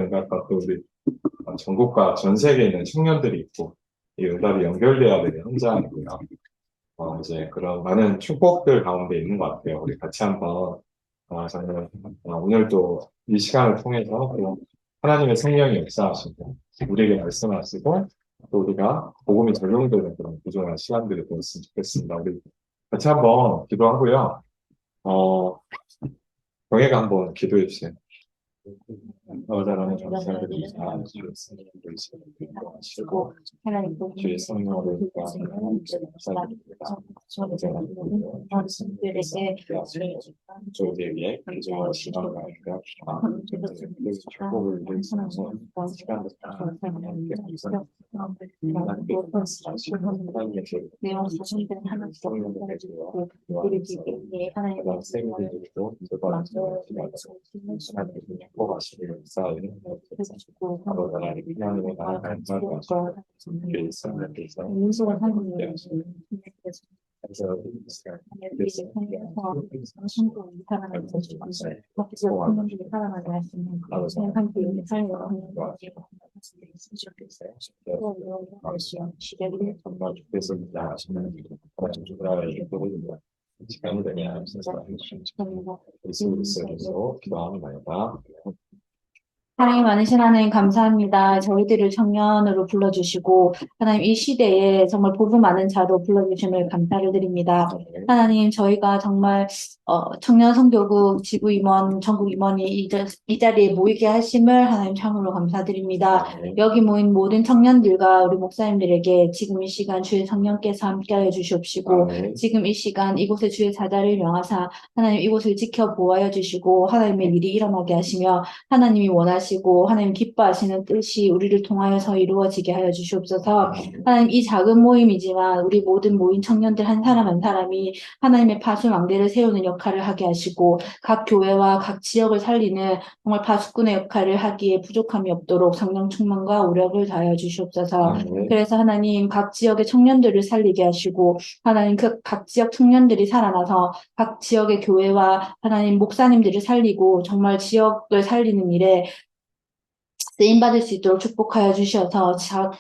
응답과 또 우리 전국과 전 세계에 있는 청년들이 있고 이 응답이 연결돼야 되는 현장이고요. 이제 그런 많은 축복들 가운데 있는 것 같아요. 우리 같이 한번 저는 오늘 또 이 시간을 통해서 또 하나님의 성령이 역사하시고 우리에게 말씀하시고 또 우리가 복음이 적용되는 그런 구조나 시간들이 되었으면 좋겠습니다. 우리 같이 한번 기도하고요. 경혜가 한번 기도해 주세요. 하나님 감사드립니다. 주시고 주의 성령으로 감사드립니다. 저희에게 인정을 시간과 축복을 위해서 시간을 내용 자신들 하나씩 성령으로 우리 기계에 하나님의 생명들도 축복하시기를 쌓이는 바로 나라를 하나님의 나라를 말하고 일상에서 인수를 하는 게 그래서 성도 살아나는 것이 밖에서 성령들이 살아나게 할 수 있는 함께 삶을 하는 것이 시대를 정말 좋겠습니다. 하시는 시간이 되면 예수님께서 기도합니다. 사랑이 많으신 하나님 감사합니다. 저희들을 청년으로 불러주시고 하나님 이 시대에 정말 복음 많은 자로 불러주심을 감사를 드립니다. 하나님 저희가 정말 청년 선교국 지부 임원 전국 임원이 이 자리에 모이게 하심을 하나님 참으로 감사드립니다. 여기 모인 모든 청년들과 우리 목사님들에게 지금 이 시간 주의 성령께서 함께하여 주시옵시고 지금 이 시간 이곳에 주의 사자를 명하사 하나님 이곳을 지켜보아여 주시고 하나님의 일이 일어나게 하시며 하나님이 원하시고 하나님 기뻐하시는 뜻이 우리를 통하여서 이루어지게 하여 주시옵소서. 하나님 이 작은 모임이지만 우리 모든 모인 청년들 한 사람 한 사람이 하나님의 파수망대를 세우는 역할을 하게 하시고 각 교회와 각 지역을 살리는 정말 파수꾼의 역할을 하기에 부족함이 없도록 성령 충만과 오력을 다하여 주시옵소서. 그래서 하나님 각 지역의 청년들을 살리게 하시고 하나님 그 각 지역 청년들이 살아나서 각 지역의 교회와 하나님 목사님들을 살리고 정말 지역을 살리는 일에 쓰임받을 수 있도록 축복하여 주셔서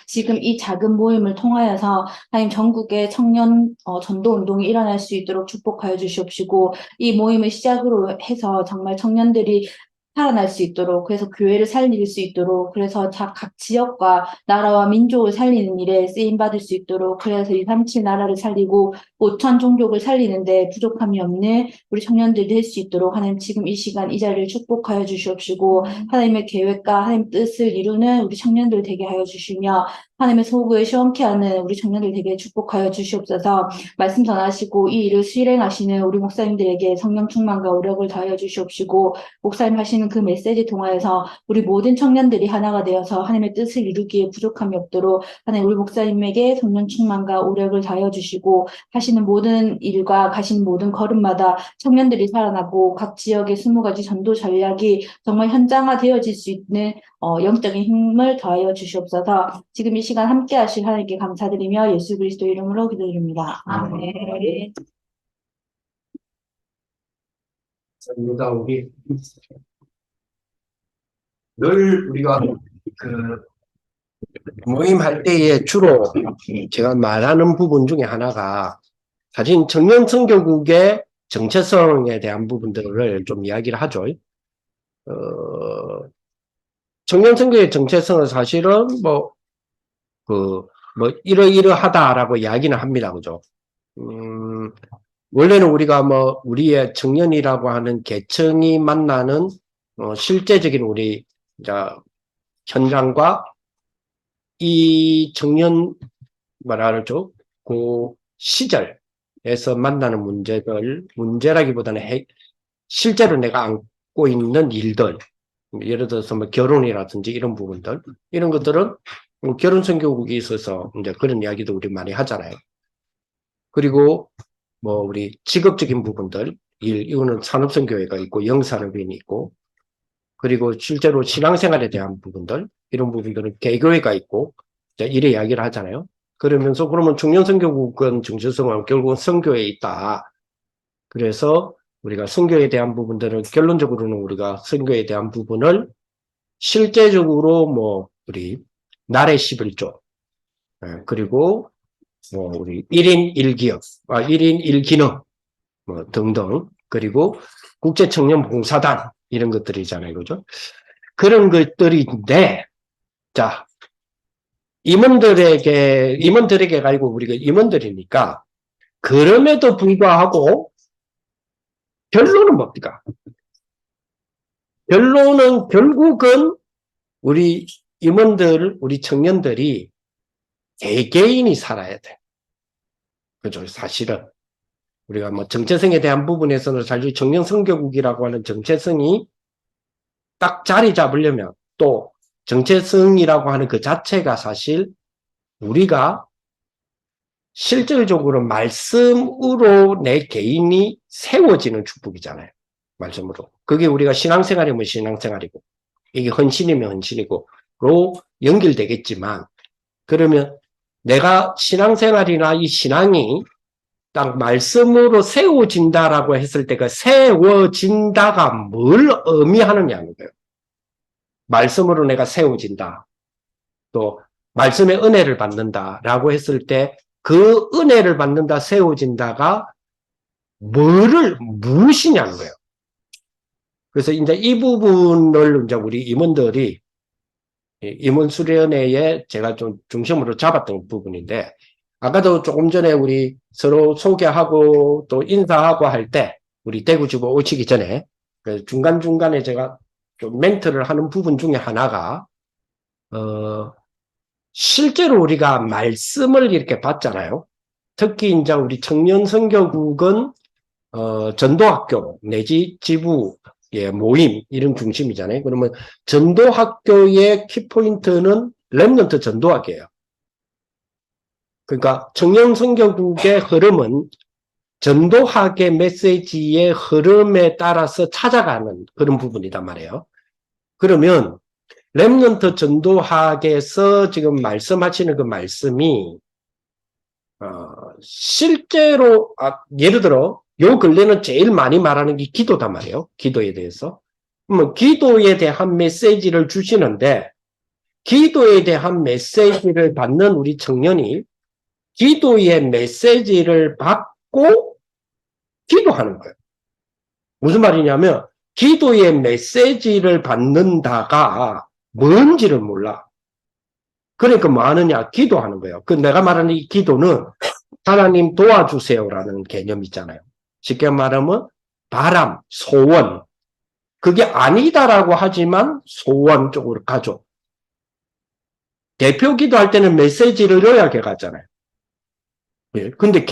지금 이 작은 모임을 통하여서 하나님 전국의 청년 전도 운동이 일어날 수 있도록 축복하여 주시옵시고 이 모임을 시작으로 해서 정말 청년들이 살아날 수 있도록 그래서 교회를 살릴 수 있도록 그래서 각 지역과 나라와 민족을 살리는 일에 쓰임받을 수 있도록 그래서 237 나라를 살리고 5천 종족을 살리는데 부족함이 없는 우리 청년들이 될 수 있도록 하나님 지금 이 시간 이 자리를 축복하여 주시옵시고 하나님의 계획과 하나님 뜻을 이루는 우리 청년들 되게 하여 주시며 하나님의 소구에 시원케 하는 우리 청년들 되게 축복하여 주시옵소서. 말씀 전하시고 이 일을 수행하시는 우리 목사님들에게 성령 충만과 오력을 다하여 주시옵시고 목사님 하시는 그 메시지 통하여서 우리 모든 청년들이 하나가 되어서 하나님의 뜻을 이루기에 부족함이 없도록 하나님 우리 목사님에게 성령 충만과 오력을 다하여 주시고 하시는 모든 일과 가시는 모든 걸음마다 청년들이 살아나고 각 지역의 20가지 전도 전략이 정말 현장화 되어질 수 있는 영적인 힘을 더하여 주시옵소서. 지금 이 시간 함께 하실 하나님께 감사드리며 예수 그리스도 이름으로 기도드립니다. 아멘. 우리 늘 우리가 모임할 때에 주로 제가 말하는 부분 중에 하나가 사실 청년 선교국의 정체성에 대한 부분들을 좀 이야기를 하죠. 청년 선교의 정체성은 사실은 이러이러하다라고 이야기는 합니다. 그죠? 원래는 우리가 우리의 청년이라고 하는 계층이 만나는 실제적인 우리 현장과 이 청년 그 시절에서 만나는 문제라기보다는 실제로 내가 안고 있는 일들, 예를 들어서 결혼이라든지 이런 부분들, 이런 것들은 결혼 선교국이 있어서 이제 그런 이야기도 우리 많이 하잖아요. 그리고 우리 직업적인 부분들, 이거는 산업선교회가 있고 영산업인이 있고, 그리고 실제로 신앙생활에 대한 부분들, 이런 부분들은 개교회가 있고, 이래 이야기를 하잖아요. 그러면서 그러면 청년선교국은 정체성은 결국은 선교에 있다. 그래서 우리가 선교에 대한 부분들은 결론적으로는 우리가 선교에 대한 부분을 실제적으로 뭐 우리 나래 11조 그리고 뭐 우리 1인 1기업, 1인 1기능 뭐 등등 그리고 국제청년봉사단 이런 것들이잖아요, 그죠? 그런 것들인데 자 임원들에게 아니고 우리가 임원들이니까 그럼에도 불구하고 결론은 뭡니까? 결론은 결국은 우리 임원들, 우리 청년들이 개개인이 살아야 돼. 그죠? 사실은. 우리가 뭐 정체성에 대한 부분에서는 사실 청년 선교국이라고 하는 정체성이 딱 자리 잡으려면 또 정체성이라고 하는 그 자체가 사실 우리가 실질적으로 말씀으로 내 개인이 세워지는 축복이잖아요. 말씀으로. 그게 우리가 신앙생활이면 신앙생활이고 이게 헌신이면 헌신이고 로 연결되겠지만 그러면 내가 신앙생활이나 이 신앙이 딱 말씀으로 세워진다라고 했을 때 그 세워진다가 뭘 의미하느냐는 거예요. 말씀으로 내가 세워진다. 또 말씀의 은혜를 받는다라고 했을 때 그 은혜를 받는다, 세워진다가 무엇이냐는 거예요. 그래서 이제 이 부분을 이제 우리 임원들이 임원 수련회에 제가 좀 중심으로 잡았던 부분인데 아까도 조금 전에 우리 서로 소개하고 또 인사하고 할 때 우리 대구지부 오시기 전에 중간중간에 제가 좀 멘트를 하는 부분 중에 하나가 실제로 우리가 말씀을 이렇게 받잖아요. 특히 이제 우리 청년 선교국은 전도학교 내지 지부의 모임 이런 중심이잖아요. 그러면 전도학교의 키포인트는 렘넌트 전도학이에요. 그러니까 청년 선교국의 흐름은 전도학의 메시지의 흐름에 따라서 찾아가는 그런 부분이단 말이에요. 그러면 렘넌트 전도학에서 지금 말씀하시는 그 말씀이 실제로 예를 들어 요 근래는 제일 많이 말하는 게 기도단 말이에요. 기도에 대해서. 기도에 대한 메시지를 주시는데 기도에 대한 메시지를 받는 우리 청년이 기도의 메시지를 받고 기도하는 거예요. 무슨 말이냐면 기도의 메시지를 받는다가 뭔지를 몰라. 그러니까 뭐 하느냐? 기도하는 거예요. 그 내가 말하는 이 기도는 하나님 도와주세요라는 개념이 있잖아요. 쉽게 말하면 바람, 소원. 그게 아니다라고 하지만 소원 쪽으로 가죠. 대표 기도할 때는 메시지를 요약해 갔잖아요. 예. 근데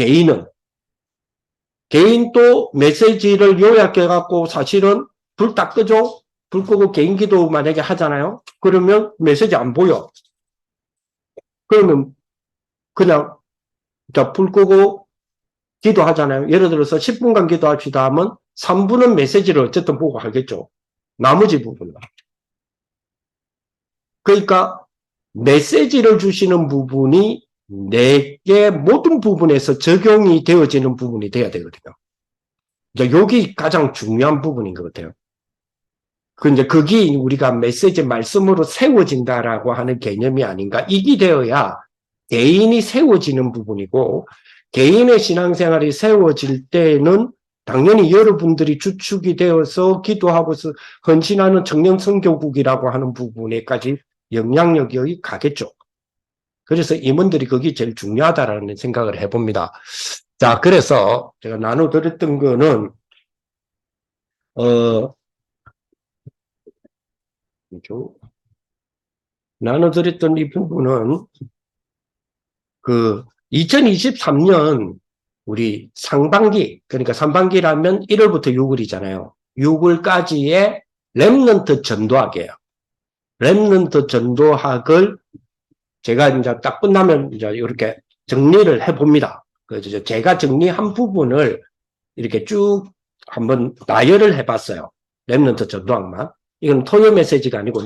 개인도 메시지를 요약해 갖고 사실은 불 딱 끄죠? 불 끄고 개인 기도 만약에 하잖아요. 그러면 메시지 안 보여. 그러면 그냥 불 끄고 기도하잖아요. 예를 들어서 10분간 기도합시다 하면 3분은 메시지를 어쨌든 보고 하겠죠. 나머지 부분은. 그러니까 메시지를 주시는 부분이 내게 모든 부분에서 적용이 되어지는 부분이 돼야 되거든요. 이제 여기 가장 중요한 부분인 것 같아요. 이제 그게 우리가 메시지 말씀으로 세워진다라고 하는 개념이 아닌가. 이게 되어야 개인이 세워지는 부분이고 개인의 신앙생활이 세워질 때는 당연히 여러분들이 주축이 되어서 기도하고서 헌신하는 청년 선교국이라고 하는 부분에까지 영향력이 가겠죠. 그래서 임원들이 그게 제일 중요하다라는 생각을 해봅니다. 자, 그래서 제가 나눠드렸던 거는 나눠드렸던 이 부분은 2023년 우리 상반기, 그러니까 상반기라면 1월부터 6월이잖아요. 6월까지의 렘넌트 전도학이에요. 렘넌트 전도학을 제가 이제 딱 끝나면 이제 이렇게 정리를 해봅니다. 그래서 제가 정리한 부분을 이렇게 쭉 한번 나열을 해봤어요. 렘넌트 전도학만. 이건 토요 메시지가 아니고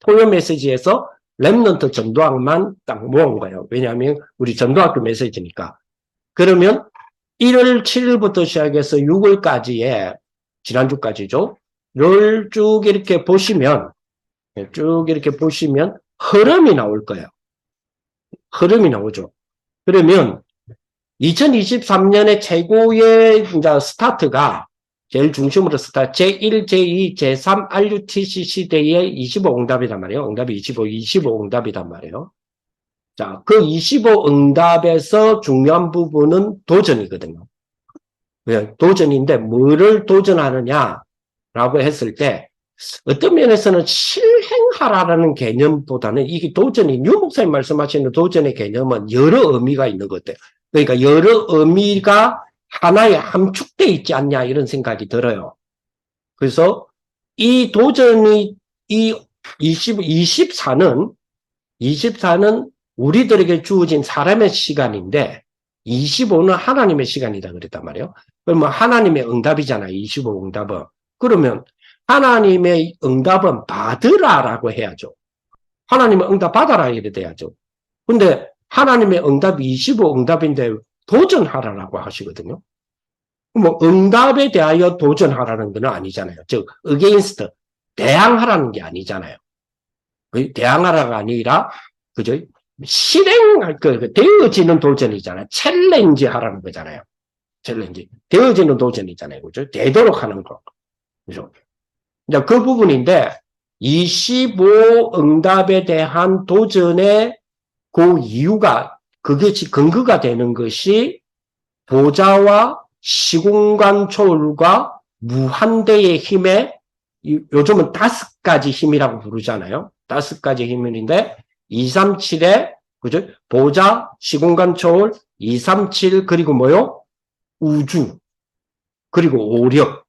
토요 메시지에서 렘넌트 전도학만 딱 모은 거예요. 왜냐하면 우리 전도학교 메시지니까. 그러면 1월 7일부터 시작해서 6월까지의 지난주까지죠. 를 쭉 이렇게 보시면 쭉 이렇게 보시면 흐름이 나올 거예요. 흐름이 나오죠. 그러면 2023년의 최고의 이제 스타트가 제일 중심으로 제1, 제2, 제3 RUTC 시대의 25 응답이란 말이에요. 응답이 25 응답이란 말이에요. 자, 그 25 응답에서 중요한 부분은 도전이거든요. 왜? 도전인데 뭐를 도전하느냐라고 했을 때 어떤 면에서는 실행하라라는 개념보다는 이게 도전이 유 목사님 말씀하시는 도전의 개념은 여러 의미가 있는 것 같아요. 그러니까 여러 의미가 하나에 함축되어 있지 않냐 이런 생각이 들어요. 그래서 이 도전이 이 24는 우리들에게 주어진 사람의 시간인데 25는 하나님의 시간이다 그랬단 말이에요. 그러면 하나님의 응답이잖아요. 25 응답은. 그러면 하나님의 응답은 받으라라고 해야죠. 하나님의 응답 받아라 이래 돼야죠. 근데 하나님의 응답이 25 응답인데 도전하라라고 하시거든요. 뭐 응답에 대하여 도전하라는 건 아니잖아요. 즉 against 대항하라는 게 아니잖아요. 대항하라가 아니라 그죠? 실행할 되어지는 도전이잖아요. 챌린지 하라는 거잖아요. 챌린지 되어지는 도전이잖아요. 그죠? 되도록 하는 거. 그죠? 이제 그 부분인데 25 응답에 대한 도전의 그 이유가 그것이 근거가 되는 것이 보좌와 시공간 초월과 무한대의 힘에 요즘은 5가지 힘이라고 부르잖아요. 5가지 힘인데 237에 그죠? 보좌, 시공간 초월, 237 그리고 뭐요? 우주 그리고 오력.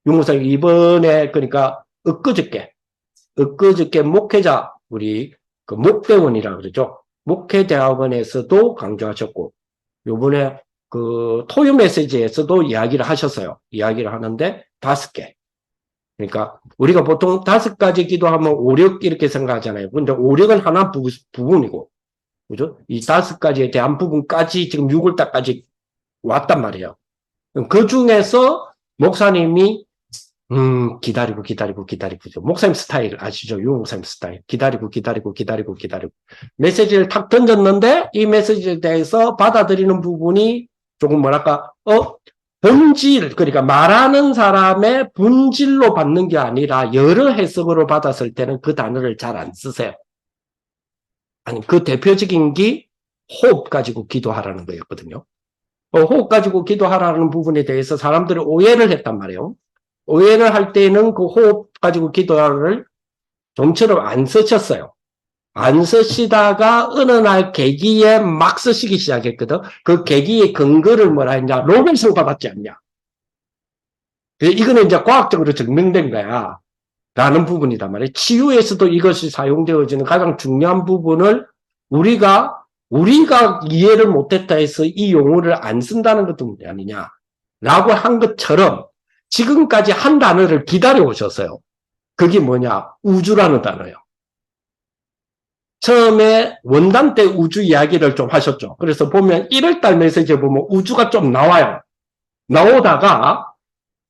유목사님 이번에 그러니까 엊그저께 목회자 우리 그 목대원이라고 그러죠. 목회대학원에서도 강조하셨고 요번에 그 토요 메시지에서도 이야기를 하셨어요. 이야기를 하는데 5개. 그러니까 우리가 보통 5가지 기도하면 오력 이렇게 생각하잖아요. 근데 오력은 하나 부분이고 그죠? 이 5가지에 대한 부분까지 지금 6월달까지 왔단 말이에요. 그 중에서 목사님이 기다리고 목사님 스타일 아시죠? 유 목사님 스타일 기다리고 메시지를 탁 던졌는데 이 메시지에 대해서 받아들이는 부분이 조금 뭐랄까 본질 그러니까 말하는 사람의 본질로 받는 게 아니라 여러 해석으로 받았을 때는 그 단어를 잘 안 쓰세요. 아니 그 대표적인 게 호흡 가지고 기도하라는 거였거든요. 호흡 가지고 기도하라는 부분에 대해서 사람들이 오해를 했단 말이에요. 오해를 할 때는 그 호흡 가지고 기도를 좀처럼 안 쓰셨어요. 안 쓰시다가 어느 날 계기에 막 쓰시기 시작했거든. 그 계기의 근거를 뭐라 했냐? 로벤스를 받았지 않냐? 이거는 이제 과학적으로 증명된 거야. 라는 부분이단 말이에요. 치유에서도 이것이 사용되어지는 가장 중요한 부분을 우리가 이해를 못했다 해서 이 용어를 안 쓴다는 것도 아니냐. 라고 한 것처럼 지금까지 한 단어를 기다려 오셨어요. 그게 뭐냐? 우주라는 단어예요. 처음에 원단 때 우주 이야기를 좀 하셨죠. 그래서 보면 1월달 메시지에 보면 우주가 좀 나와요. 나오다가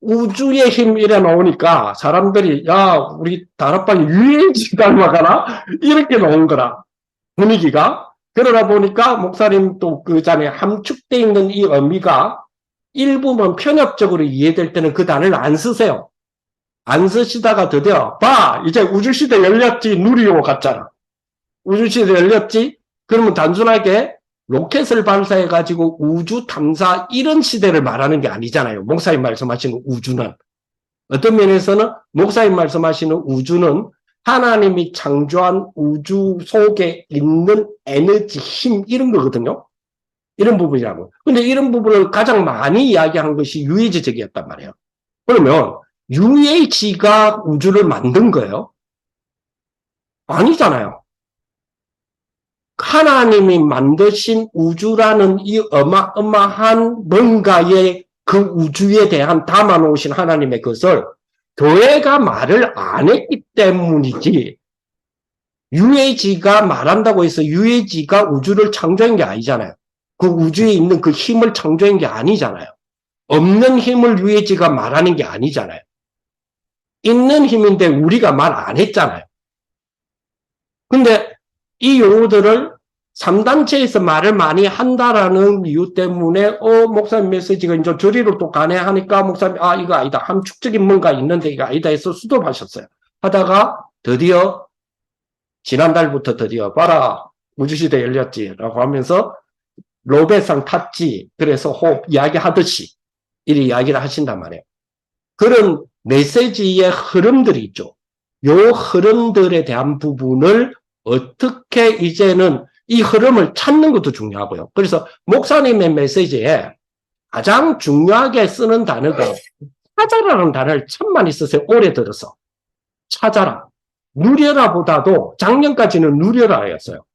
우주의 힘 이래 나오니까 사람들이 야 우리 다락방이 UAG 닮아가나? 이렇게 나온 거라. 분위기가. 그러다 보니까 목사님 또 그 전에 함축되어 있는 이 의미가 일부분 편협적으로 이해될 때는 그 단어를 안 쓰세요. 안 쓰시다가 드디어 봐 이제 우주시대 열렸지 누리호 같잖아. 우주시대 열렸지? 그러면 단순하게 로켓을 발사해가지고 우주 탐사 이런 시대를 말하는 게 아니잖아요. 목사님 말씀하시는 우주는. 어떤 면에서는 목사님 말씀하시는 우주는 하나님이 창조한 우주 속에 있는 에너지, 힘 이런 거거든요. 이런 부분이라고. 근데 이런 부분을 가장 많이 이야기한 것이 UH적이었단 말이에요. 그러면 UH가 우주를 만든 거예요? 아니잖아요. 하나님이 만드신 우주라는 이 어마어마한 뭔가의 그 우주에 대한 담아놓으신 하나님의 것을 교회가 말을 안 했기 때문이지 UAG가 말한다고 해서 UAG가 우주를 창조한 게 아니잖아요. 그 우주에 있는 그 힘을 창조한 게 아니잖아요. 없는 힘을 UAG가 말하는 게 아니잖아요. 있는 힘인데 우리가 말 안 했잖아요. 근데 이 용어들을 3단체에서 말을 많이 한다라는 이유 때문에, 목사님 메시지가 이제 저리로 또 가네 하니까, 목사님, 이거 아니다. 함축적인 뭔가 있는데 이거 아니다 해서 수도하셨어요. 하다가 드디어, 지난달부터 드디어, 봐라, 우주시대 열렸지. 라고 하면서, 로베상 탔지. 그래서 호흡 이야기하듯이, 이리 이야기를 하신단 말이에요. 그런 메시지의 흐름들이 있죠. 요 흐름들에 대한 부분을 어떻게 이제는 이 흐름을 찾는 것도 중요하고요. 그래서 목사님의 메시지에 가장 중요하게 쓰는 단어가 찾아라는 단어를 참 많이 쓰세요. 올해 들어서. 찾아라. 누려라 보다도 작년까지는 누려라였어요.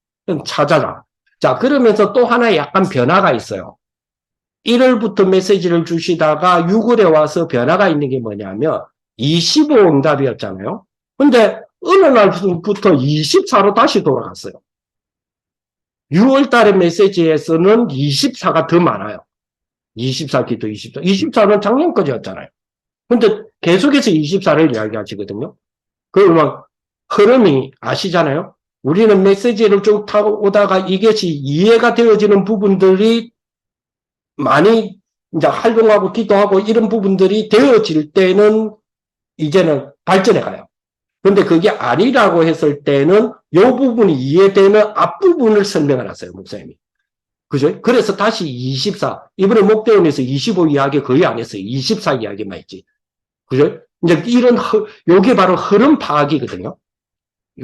찾아라. 자, 그러면서 또 하나의 약간 변화가 있어요. 1월부터 메시지를 주시다가 6월에 와서 변화가 있는 게 뭐냐면 25 응답이었잖아요. 근데 어느 날부터 24로 다시 돌아갔어요. 6월 달의 메시지에서는 24가 더 많아요. 24 기도 24. 24는 작년 거였잖아요. 근데 계속해서 24를 이야기하시거든요. 그러면 흐름이 아시잖아요. 우리는 메시지를 쭉 타고 오다가 이것이 이해가 되어지는 부분들이 많이 이제 활동하고 기도하고 이런 부분들이 되어질 때는 이제는 발전해 가요. 그런데 그게 아니라고 했을 때는 이 부분이 이해되는 앞부분을 설명을 하세요, 목사님이. 그죠? 그래서 다시 24. 이번에 목대원에서 25 이야기 거의 안 했어요. 24 이야기만 했지. 그죠? 이제 요게 바로 흐름 파악이거든요.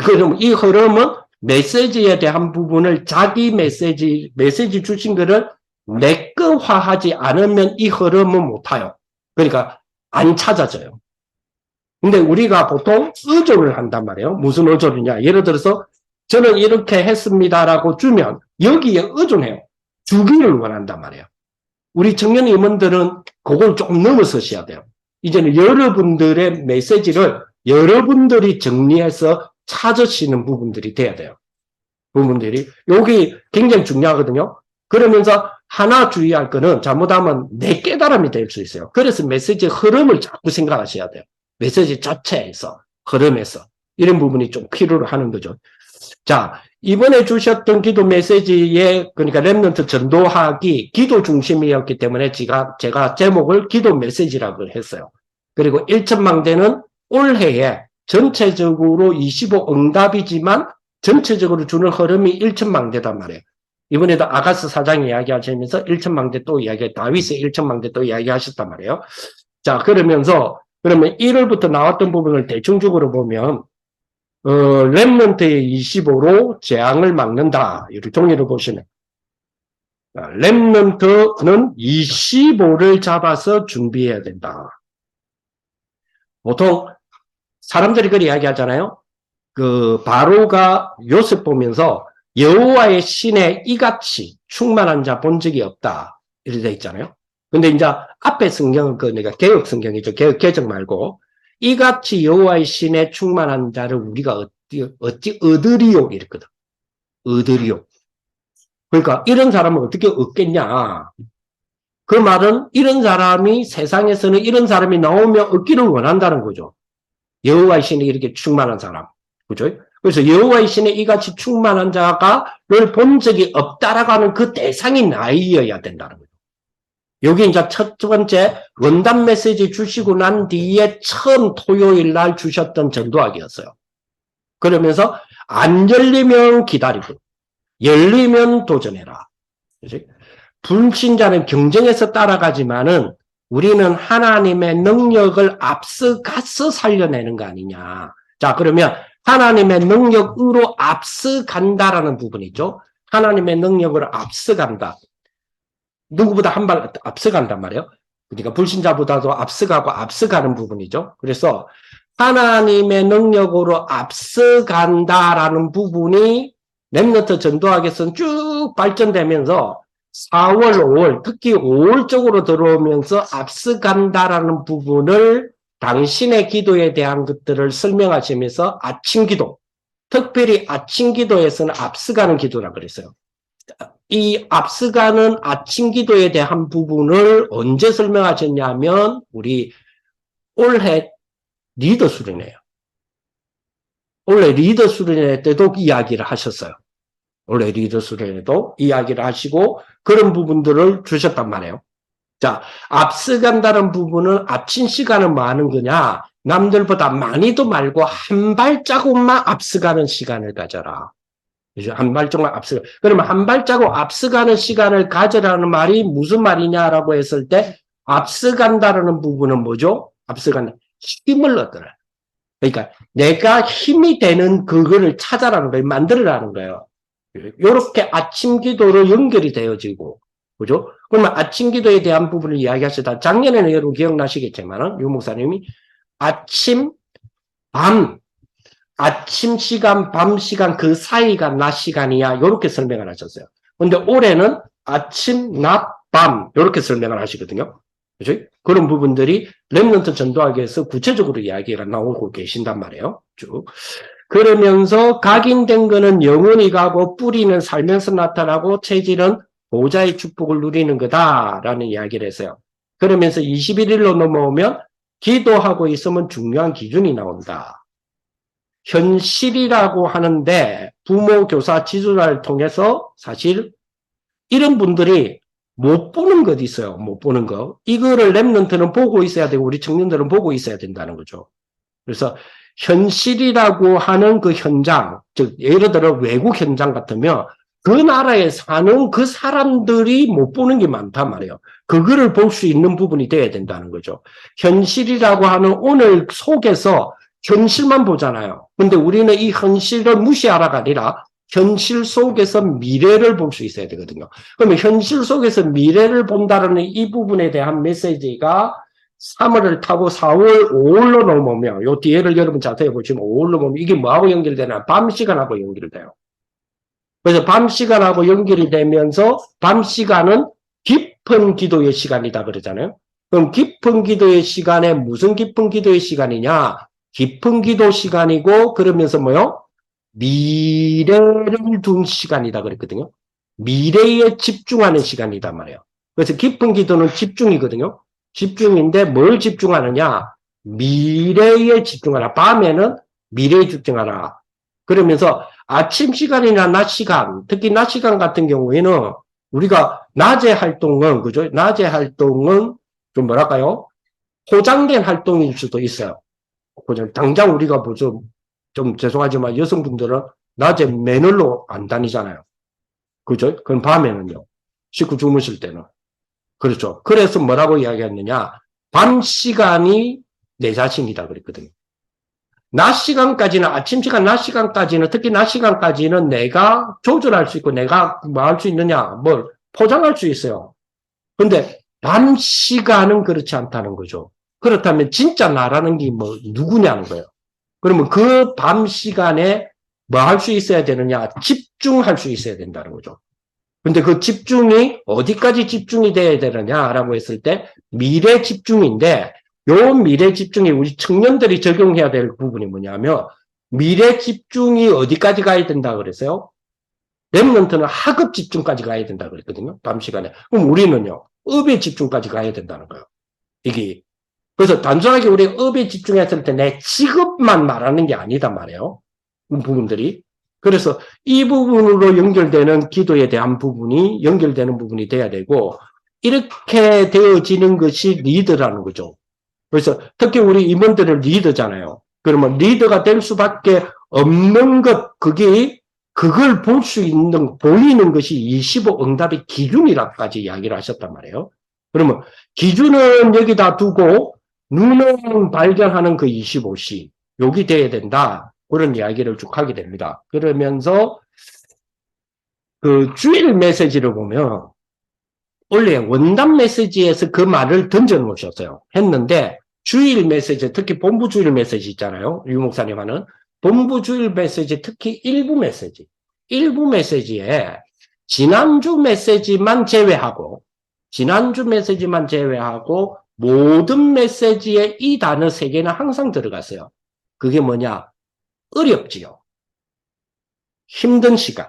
그럼 이 흐름은 메시지에 대한 부분을 자기 메시지 주신 거를 내꺼화하지 않으면 이 흐름은 못 타요. 그러니까 안 찾아져요. 근데 우리가 보통 의존을 한단 말이에요. 무슨 의존이냐. 예를 들어서 저는 이렇게 했습니다라고 주면 여기에 의존해요. 주기를 원한단 말이에요. 우리 청년 임원들은 그걸 조금 넘어서셔야 돼요. 이제는 여러분들의 메시지를 여러분들이 정리해서 찾으시는 부분들이 돼야 돼요. 부분들이. 여기 굉장히 중요하거든요. 그러면서 하나 주의할 거는 잘못하면 내 깨달음이 될 수 있어요. 그래서 메시지 흐름을 자꾸 생각하셔야 돼요. 메시지 자체에서, 흐름에서. 이런 부분이 좀 필요로 하는 거죠. 자, 이번에 주셨던 기도 메시지에, 그러니까 렘넌트 전도하기, 기도 중심이었기 때문에 제가 제목을 기도 메시지라고 했어요. 그리고 1천망대는 올해에 전체적으로 25 응답이지만 전체적으로 주는 흐름이 1천망대단 말이에요. 이번에도 아가스 사장 이야기하시면서 1천망대 또 다윗의 1천망대 또 이야기하셨단 말이에요. 자, 그러면 1월부터 나왔던 부분을 대충적으로 보면, 렘넌트의 25로 재앙을 막는다. 이렇게 종이를 보시면. 렘넌트는 25를 잡아서 준비해야 된다. 보통 사람들이 그렇게 이야기하잖아요. 바로가 요셉 보면서 여호와의 신에 이같이 충만한 자 본 적이 없다. 이렇게 돼 있잖아요. 근데 이제 앞에 성경은 그러니까 개혁 성경이죠. 개정 말고 이같이 여호와의 신에 충만한 자를 우리가 어찌 얻으리요 이랬거든. 얻으리요. 그러니까 이런 사람은 어떻게 얻겠냐. 그 말은 이런 사람이 세상에서는 이런 사람이 나오면 얻기를 원한다는 거죠. 여호와의 신에 이렇게 충만한 사람. 그죠? 그래서 여호와의 신에 이같이 충만한 자가를 본 적이 없다라고 하는 그 대상이 나이여야 된다는 거죠. 여기 이제 첫 번째 원단 메시지 주시고 난 뒤에 처음 토요일 날 주셨던 전도학이었어요. 그러면서 안 열리면 기다리고 열리면 도전해라. 그치? 불신자는 경쟁에서 따라가지만은 우리는 하나님의 능력을 앞서가서 살려내는 거 아니냐. 자, 그러면 하나님의 능력으로 앞서간다라는 부분이죠. 하나님의 능력으로 앞서간다. 누구보다 한 발 앞서간단 말이에요. 그러니까 불신자보다도 앞서가는 부분이죠. 그래서 하나님의 능력으로 앞서간다라는 부분이 렘넌트 전도학에서는 쭉 발전되면서 4월, 5월, 특히 5월 쪽으로 들어오면서 앞서간다라는 부분을 당신의 기도에 대한 것들을 설명하시면서 아침 기도, 특별히 아침 기도에서는 앞서가는 기도라고 그랬어요. 이 앞서가는 아침 기도에 대한 부분을 언제 설명하셨냐면 우리 올해 리더 수련회예요. 원래 리더 수련회 때도 이야기를 하셨어요. 원래 리더 수련회도 이야기를 하시고 그런 부분들을 주셨단 말이에요. 자, 앞서간다는 부분은 앞친 시간은 뭐 하는 거냐? 남들보다 많이도 말고 한 발자국만 앞서가는 시간을 가져라. 그죠? 한 발자국만 앞서. 그러면 한 발자국 앞서가는 시간을 가져라는 말이 무슨 말이냐라고 했을 때 앞서간다는 부분은 뭐죠? 앞서간다. 힘을 얻어라. 그러니까 내가 힘이 되는 그거를 찾아라는 거예요. 만들어라는 거예요. 이렇게 아침 기도로 연결이 되어지고, 그죠? 그러면 아침 기도에 대한 부분을 이야기하시다. 작년에는 여러분 기억나시겠지만은, 유 목사님이 아침, 밤, 아침 시간, 밤 시간 그 사이가 낮 시간이야. 이렇게 설명을 하셨어요. 근데 올해는 아침, 낮, 밤, 이렇게 설명을 하시거든요. 그죠? 그런 부분들이 렘넌트 전도학에서 구체적으로 이야기가 나오고 계신단 말이에요. 쭉. 그러면서 각인된 거는 영원히 가고 뿌리는 살면서 나타나고 체질은 보좌의 축복을 누리는 거다라는 이야기를 했어요. 그러면서 21일로 넘어오면 기도하고 있으면 중요한 기준이 나온다. 현실이라고 하는데 부모, 교사, 지도자를 통해서 사실 이런 분들이 못 보는 것 있어요. 못 보는 거. 이거를 렘넌트는 보고 있어야 되고 우리 청년들은 보고 있어야 된다는 거죠. 그래서 현실이라고 하는 그 현장, 즉 예를 들어 외국 현장 같으면 그 나라에 사는 그 사람들이 못 보는 게 많단 말이에요. 그거를 볼 수 있는 부분이 돼야 된다는 거죠. 현실이라고 하는 오늘 속에서 현실만 보잖아요. 근데 우리는 이 현실을 무시하라가 아니라 현실 속에서 미래를 볼 수 있어야 되거든요. 그러면 현실 속에서 미래를 본다는 이 부분에 대한 메시지가 3월을 타고 4월, 5월로 넘으면, 요 뒤에를 여러분 자세히 보시면 5월로 넘으면 이게 뭐하고 연결되나? 밤 시간하고 연결돼요. 그래서 밤 시간하고 연결이 되면서 밤 시간은 깊은 기도의 시간이다 그러잖아요. 그럼 깊은 기도의 시간에 무슨 깊은 기도의 시간이냐? 깊은 기도 시간이고 그러면서 뭐요? 미래를 둔 시간이다 그랬거든요. 미래에 집중하는 시간이다 말이에요. 그래서 깊은 기도는 집중이거든요. 집중인데 뭘 집중하느냐? 미래에 집중하라. 밤에는 미래에 집중하라. 그러면서 아침 시간이나 낮 시간, 특히 낮 시간 같은 경우에는 우리가 낮에 활동은, 그죠? 낮에 활동은 좀 뭐랄까요? 포장된 활동일 수도 있어요. 당장 우리가 뭐죠? 좀 죄송하지만 여성분들은 낮에 맨홀로 안 다니잖아요. 그죠? 그럼 밤에는요. 식구 주무실 때는. 그렇죠. 그래서 뭐라고 이야기했느냐. 밤 시간이 내 자신이다 그랬거든요. 낮 시간까지는, 아침 시간, 낮 시간까지는, 특히 낮 시간까지는 내가 조절할 수 있고 내가 뭐 할 수 있느냐, 뭘 포장할 수 있어요. 근데 밤 시간은 그렇지 않다는 거죠. 그렇다면 진짜 나라는 게 뭐 누구냐는 거예요. 그러면 그 밤 시간에 뭐 할 수 있어야 되느냐, 집중할 수 있어야 된다는 거죠. 근데 그 집중이 어디까지 집중이 돼야 되느냐라고 했을 때 미래 집중인데 요 미래 집중이 우리 청년들이 적용해야 될 부분이 뭐냐면 미래 집중이 어디까지 가야 된다 그랬어요? 렘넌트는 학업 집중까지 가야 된다 그랬거든요. 밤 시간에. 그럼 우리는요. 업에 집중까지 가야 된다는 거예요. 이게 그래서 단순하게 우리 업에 집중했을 때 내 직업만 말하는 게 아니다 말이에요. 이 부분들이. 그래서 이 부분으로 연결되는 기도에 대한 부분이 연결되는 부분이 돼야 되고 이렇게 되어지는 것이 리더라는 거죠. 그래서 특히 우리 임원들은 리더잖아요. 그러면 리더가 될 수밖에 없는 것, 그걸 볼 수 있는, 보이는 것이 25 응답의 기준이라까지 이야기를 하셨단 말이에요. 그러면 기준은 여기다 두고 눈은 발견하는 그 25시, 여기 돼야 된다. 그런 이야기를 쭉 하게 됩니다. 그러면서 그 주일 메시지를 보면 원래 원단 메시지에서 그 말을 던져 놓으셨어요. 했는데 주일 메시지, 특히 본부 주일 메시지 있잖아요. 유 목사님 하는 본부 주일 메시지, 특히 일부 메시지에 지난주 메시지만 제외하고 모든 메시지에 이 단어 3개는 항상 들어갔어요. 그게 뭐냐? 어렵지요. 힘든 시간,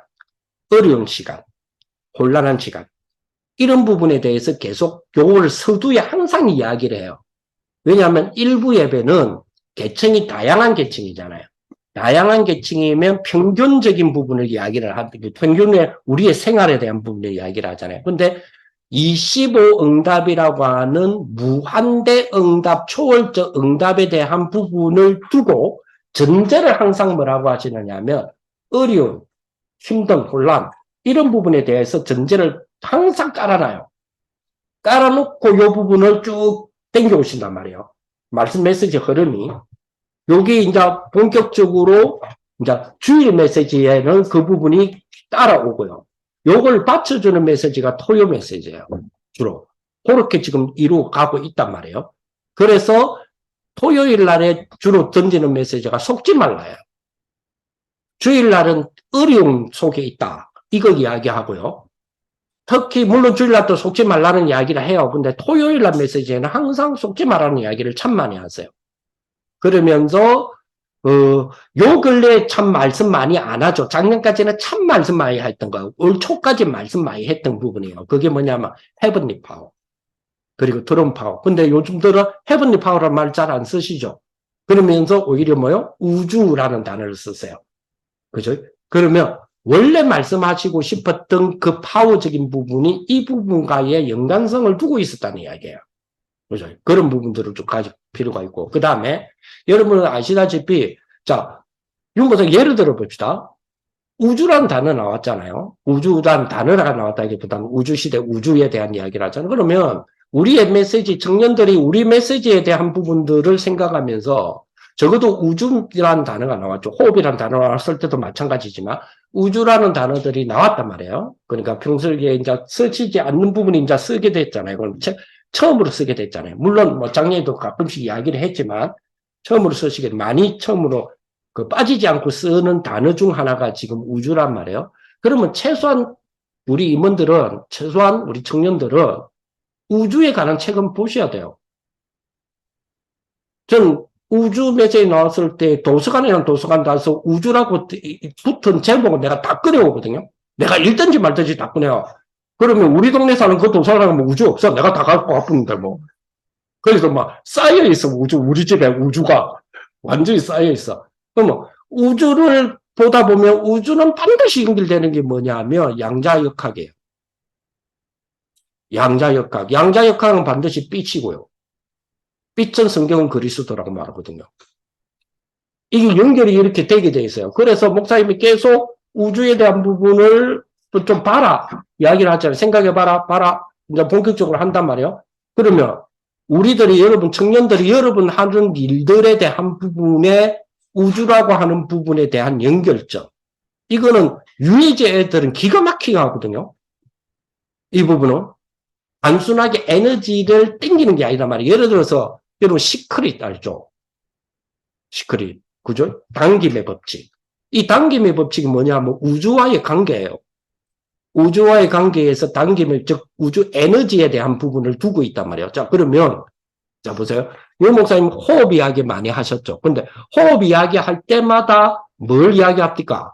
어려운 시간, 곤란한 시간. 이런 부분에 대해서 계속 요걸 서두에 항상 이야기를 해요. 왜냐하면 일부 예배는 계층이 다양한 계층이잖아요. 다양한 계층이면 평균적인 부분을 이야기를 하는, 평균의 우리의 생활에 대한 부분을 이야기를 하잖아요. 근데 25 응답이라고 하는 무한대 응답, 초월적 응답에 대한 부분을 두고 전제를 항상 뭐라고 하시느냐면 어려움, 힘든 혼란 이런 부분에 대해서 전제를 항상 깔아놔요. 깔아놓고 이 부분을 쭉 당겨오신단 말이에요. 말씀 메시지 흐름이. 여기 이제 본격적으로 이제 주일 메시지에는 그 부분이 따라오고요. 요걸 받쳐주는 메시지가 토요 메시지예요. 주로. 그렇게 지금 이루어가고 있단 말이에요. 그래서 토요일 날에 주로 던지는 메시지가 속지 말라요. 주일 날은 어려움 속에 있다. 이거 이야기하고요. 특히 물론 주일날도 속지 말라는 이야기를 해요. 근데 토요일 날 메시지에는 항상 속지 말라는 이야기를 참 많이 하세요. 그러면서 요 근래에 참 말씀 많이 안 하죠. 작년까지는 참 말씀 많이 했던 거예요. 올 초까지 말씀 많이 했던 부분이에요. 그게 뭐냐면 헤븐리 파워 그리고 드럼 파워. 근데 요즘 들어 헤븐리 파워라는 말 잘 안 쓰시죠. 그러면서 오히려 뭐요? 우주라는 단어를 쓰세요. 그죠? 그러면 원래 말씀하시고 싶었던 그 파워적인 부분이 이 부분과의 연관성을 두고 있었다는 이야기예요. 그죠? 그런 부분들을 좀 가질 필요가 있고. 그 다음에, 여러분은 아시다시피, 자, 윤보석 예를 들어 봅시다. 우주라는 단어 나왔잖아요. 우주라는 단어가 나왔다기보다는 우주시대, 우주에 대한 이야기를 하잖아요. 그러면, 우리의 메시지, 청년들이 우리 메시지에 대한 부분들을 생각하면서, 적어도 우주라는 단어가 나왔죠. 호흡이라는 단어가 나왔을 때도 마찬가지지만, 우주라는 단어들이 나왔단 말이에요. 그러니까 평소에 이제 쓰시지 않는 부분이 이제 쓰게 됐잖아요. 그럼 처음으로 쓰게 됐잖아요. 물론 뭐 작년에도 가끔씩 이야기를 했지만 처음으로 쓰시게 많이 처음으로 그 빠지지 않고 쓰는 단어 중 하나가 지금 우주란 말이에요. 그러면 최소한 우리 임원들은 최소한 우리 청년들은 우주에 관한 책은 보셔야 돼요. 전 우주 메시지 나왔을 때 도서관이랑 도서관 가서 우주라고 붙은 제목은 내가 다 꺼내오거든요. 내가 읽든지 말든지 다 꺼내요. 그러면 우리 동네 사는 그 도서관에 뭐 우주 없어? 내가 다 갖고 왔는데 뭐. 그래서 막 쌓여 있어 우주. 우리 집에 우주가 완전히 쌓여 있어. 그러면 우주를 보다 보면 우주는 반드시 연결되는 게 뭐냐면 양자역학이에요. 양자역학. 양자역학은 반드시 빛이고요. 빛은 성경은 그리스도라고 말하거든요. 이게 연결이 이렇게 되게 돼 있어요. 그래서 목사님이 계속 우주에 대한 부분을 좀 봐라. 이야기를 하잖아요. 생각해봐라, 봐라. 이제 본격적으로 한단 말이에요. 그러면 우리들이 여러분, 청년들이 여러분 하는 일들에 대한 부분에 우주라고 하는 부분에 대한 연결점. 이거는 유해제 애들은 기가 막히게 하거든요. 이 부분은. 단순하게 에너지를 땡기는 게 아니란 말이에요. 예를 들어서 여러분 시크릿 알죠? 시크릿. 그죠? 당김의 법칙. 이 당김의 법칙이 뭐냐면 우주와의 관계예요. 우주와의 관계에서 당김을, 즉 우주 에너지에 대한 부분을 두고 있단 말이에요. 자, 그러면 자 보세요. 유 목사님 호흡 이야기 많이 하셨죠. 근데 호흡 이야기 할 때마다 뭘 이야기합니까?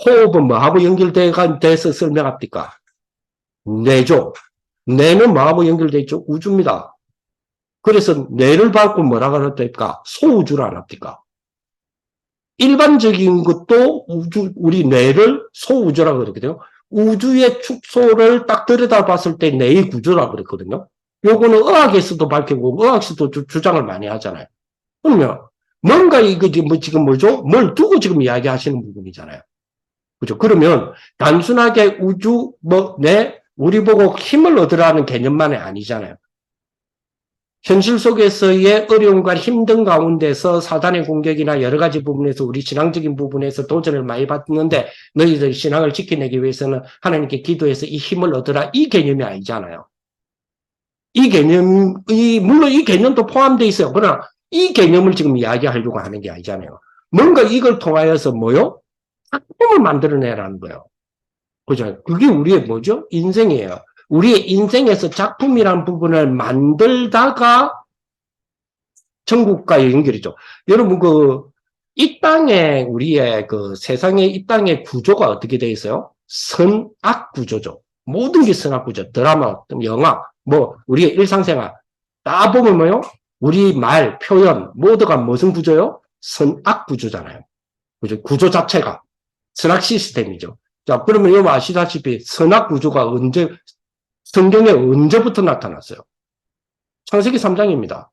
호흡은 뭐하고 연결돼서 설명합니까? 뇌죠. 뇌는 뭐하고 연결돼 있죠? 우주입니다. 그래서 뇌를 받고 뭐라고 할까? 소우주를 안 합니까? 일반적인 것도 우리 뇌를 소우주라고 그러거든요. 우주의 축소를 딱 들여다봤을 때 뇌의 구조라고 그랬거든요. 요거는 의학에서도 밝히고 의학에서도 주장을 많이 하잖아요. 그러면 뭔가 이거 지금 뭐죠? 뭘 두고 지금 이야기하시는 부분이잖아요. 그죠? 그러면 단순하게 우주 우리 보고 힘을 얻으라는 개념만이 아니잖아요. 현실 속에서의 어려움과 힘든 가운데서 사단의 공격이나 여러 가지 부분에서 우리 신앙적인 부분에서 도전을 많이 받는데 너희들 신앙을 지켜내기 위해서는 하나님께 기도해서 이 힘을 얻으라 이 개념이 아니잖아요. 이 개념이 물론 이 개념도 포함되어 있어요. 그러나 이 개념을 지금 이야기하려고 하는 게 아니잖아요. 뭔가 이걸 통하여서 뭐요? 작품을 만들어내라는 거예요. 그죠? 그게 우리의 뭐죠? 인생이에요. 우리의 인생에서 작품이란 부분을 만들다가 천국과의 연결이죠. 여러분, 이 땅에, 우리의 세상의 이 땅의 구조가 어떻게 되어 있어요? 선악 구조죠. 모든 게 선악 구조. 드라마, 영화, 우리의 일상생활. 다 보면 뭐요? 우리 말, 표현, 모두가 무슨 구조요? 선악 구조잖아요. 그죠? 구조 자체가 선악 시스템이죠. 자, 그러면 여러분 아시다시피 선악 구조가 성경에 언제부터 나타났어요? 창세기 3장입니다.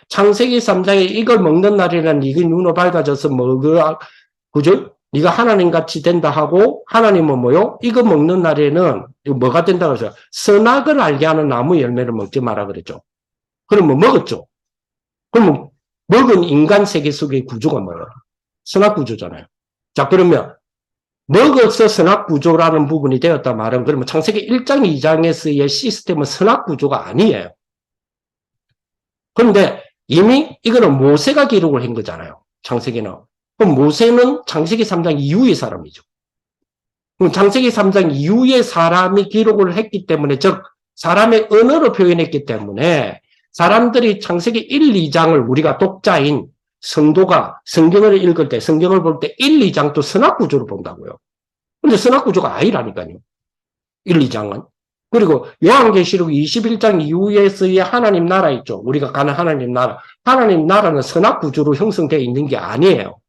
창세기 3장에 이걸 먹는 날에는 이게 눈으로 밝아져서 그죠? 네가 하나님 같이 된다 하고 하나님은 뭐요? 이거 먹는 날에는 이거 뭐가 된다고 했어요? 선악을 알게 하는 나무 열매를 먹지 마라 그랬죠. 그러면 먹었죠. 그러면 먹은 인간 세계 속의 구조가 뭐예요? 선악 구조잖아요. 자, 그러면 먹어서 선악 구조라는 부분이 되었다 말은 그러면 창세기 1장, 2장에서의 시스템은 선악 구조가 아니에요. 그런데 이미 이거는 모세가 기록을 한 거잖아요. 창세기는. 그럼 모세는 창세기 3장 이후의 사람이죠. 그럼 창세기 3장 이후의 사람이 기록을 했기 때문에, 즉 사람의 언어로 표현했기 때문에 사람들이 창세기 1, 2장을 우리가 독자인 성도가 성경을 읽을 때, 성경을 볼 때 1, 2장도 선악구조로 본다고요. 근데 선악구조가 아니라니까요. 1, 2장은. 그리고 요한계시록 21장 이후에서의 하나님 나라 있죠. 우리가 가는 하나님 나라. 하나님 나라는 선악구조로 형성되어 있는 게 아니에요.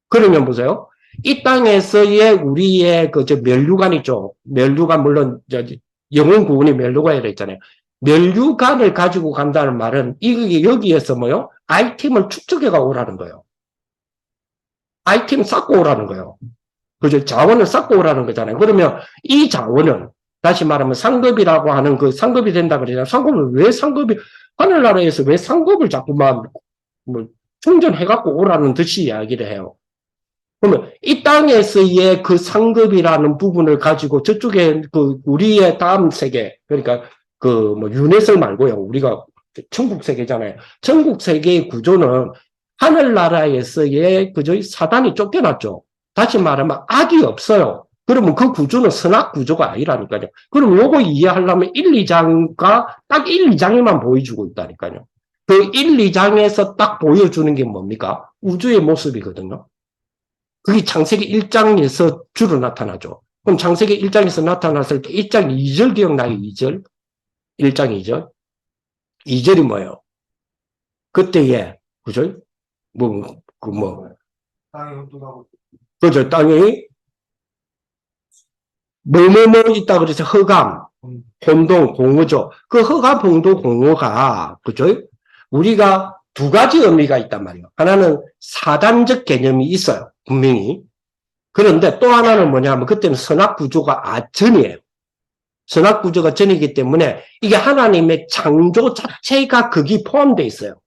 그러면 보세요. 이 땅에서의 우리의 멸류관 있죠. 멸류관, 물론, 영혼 구원이 멸류관이라 했잖아요. 멸류관을 가지고 간다는 말은, 이게 여기에서 뭐요? 아이템을 축적해가 오라는 거예요. 아이템 쌓고 오라는 거예요. 그죠? 자원을 쌓고 오라는 거잖아요. 그러면 이 자원은, 다시 말하면 상급이라고 하는 상급이 된다 그러잖아요. 하늘나라에서 왜 상급을 자꾸만, 충전해갖고 오라는 듯이 이야기를 해요. 그러면 이 땅에서의 그 상급이라는 부분을 가지고 저쪽에 우리의 다음 세계, 그러니까 윤회설 말고요. 우리가 천국 세계잖아요. 천국 세계의 구조는 하늘나라에서의 사단이 쫓겨났죠. 다시 말하면 악이 없어요. 그러면 그 구조는 선악 구조가 아니라니까요. 그럼 요거 이해하려면 1, 2장과 딱 1, 2장에만 보여주고 있다니까요. 그 1, 2장에서 딱 보여주는 게 뭡니까? 우주의 모습이거든요. 그게 창세기 1장에서 주로 나타나죠. 그럼 창세기 1장에서 나타났을 때 1장 2절 기억나요? 2절? 1장 2절? 2절이 뭐예요? 그때에, 그죠? 그죠? 땅이 뭐뭐뭐 있다 그래서 허감, 혼동, 공허죠. 그 허감, 혼동, 공허가, 그죠? 우리가 두 가지 의미가 있단 말이에요. 하나는 사단적 개념이 있어요. 분명히. 그런데 또 하나는 뭐냐면 그때는 선악구조가 전이에요. 선악구조가 전이기 때문에 이게 하나님의 창조 자체가 거기 포함되어 있어요.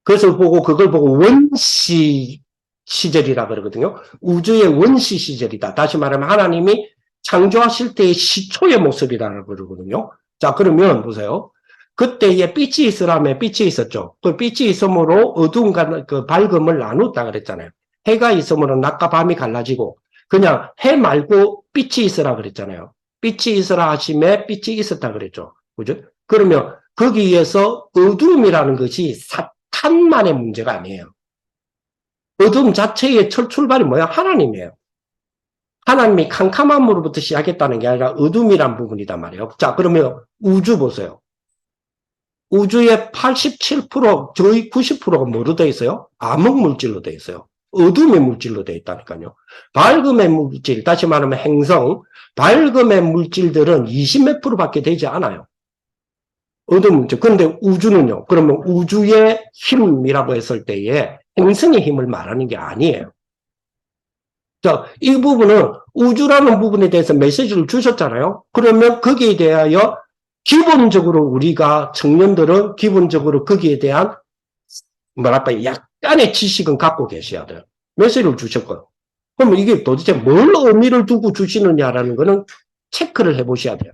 그걸 보고 원시 시절이라 그러거든요. 우주의 원시 시절이다. 다시 말하면 하나님이 창조하실 때의 시초의 모습이라고 그러거든요. 자, 그러면 보세요. 그때에 빛이 있으라면 빛이 있었죠. 그 빛이 있음으로 어두움과 밝음을 나눴다 그랬잖아요. 해가 있으므로 낮과 밤이 갈라지고 그냥 해 말고 빛이 있으라 그랬잖아요. 빛이 있으라 하심에 빛이 있었다 그랬죠. 그죠? 그러면 거기에서 어두움이라는 것이 사탄만의 문제가 아니에요. 어두움 자체의 출발이 뭐야? 하나님이에요. 하나님이 캄캄함으로부터 시작했다는 게 아니라 어둠이란 부분이단 말이에요. 자, 그러면 우주 보세요. 우주의 87%, 저희 90%가 뭐로 되어 있어요? 암흑 물질로 되어 있어요. 어둠의 물질로 되어 있다니까요. 밝음의 물질, 다시 말하면 행성, 밝음의 물질들은 20몇 %밖에 되지 않아요. 어둠 물질. 그런데 우주는요. 그러면 우주의 힘이라고 했을 때에 행성의 힘을 말하는 게 아니에요. 자, 이 부분은 우주라는 부분에 대해서 메시지를 주셨잖아요. 그러면 거기에 대하여 기본적으로 우리가 청년들은 기본적으로 거기에 대한 약간의 지식은 갖고 계셔야 돼요. 메시지를 주셨고요. 그러면 이게 도대체 뭘 의미를 두고 주시느냐라는 거는 체크를 해보셔야 돼요.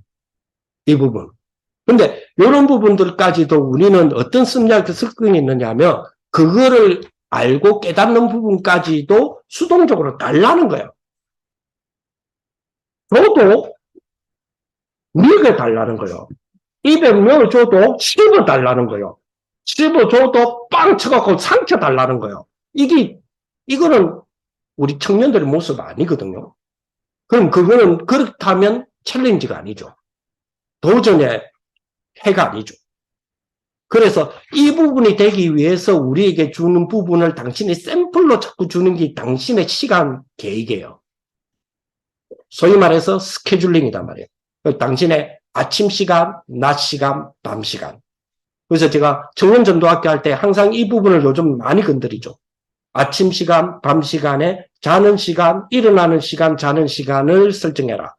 이 부분. 근데 이런 부분들까지도 우리는 어떤 심리학적 습성이 있느냐 하면 그거를 알고 깨닫는 부분까지도 수동적으로 달라는 거예요. 저도 미국에 달라는 거예요. 입에 뭘 줘도 씹어 달라는 거예요. 씹어 줘도 빵 쳐갖고 상처 달라는 거예요. 이거는 우리 청년들의 모습 아니거든요. 그럼 그거는 그렇다면 챌린지가 아니죠. 도전의 해가 아니죠. 그래서 이 부분이 되기 위해서 우리에게 주는 부분을 당신이 샘플로 자꾸 주는 게 당신의 시간 계획이에요. 소위 말해서 스케줄링이단 말이에요. 당신의 아침 시간, 낮 시간, 밤 시간. 그래서 제가 청년 전도학교 할 때 항상 이 부분을 요즘 많이 건드리죠. 아침 시간, 밤 시간에 자는 시간, 일어나는 시간, 자는 시간을 설정해라.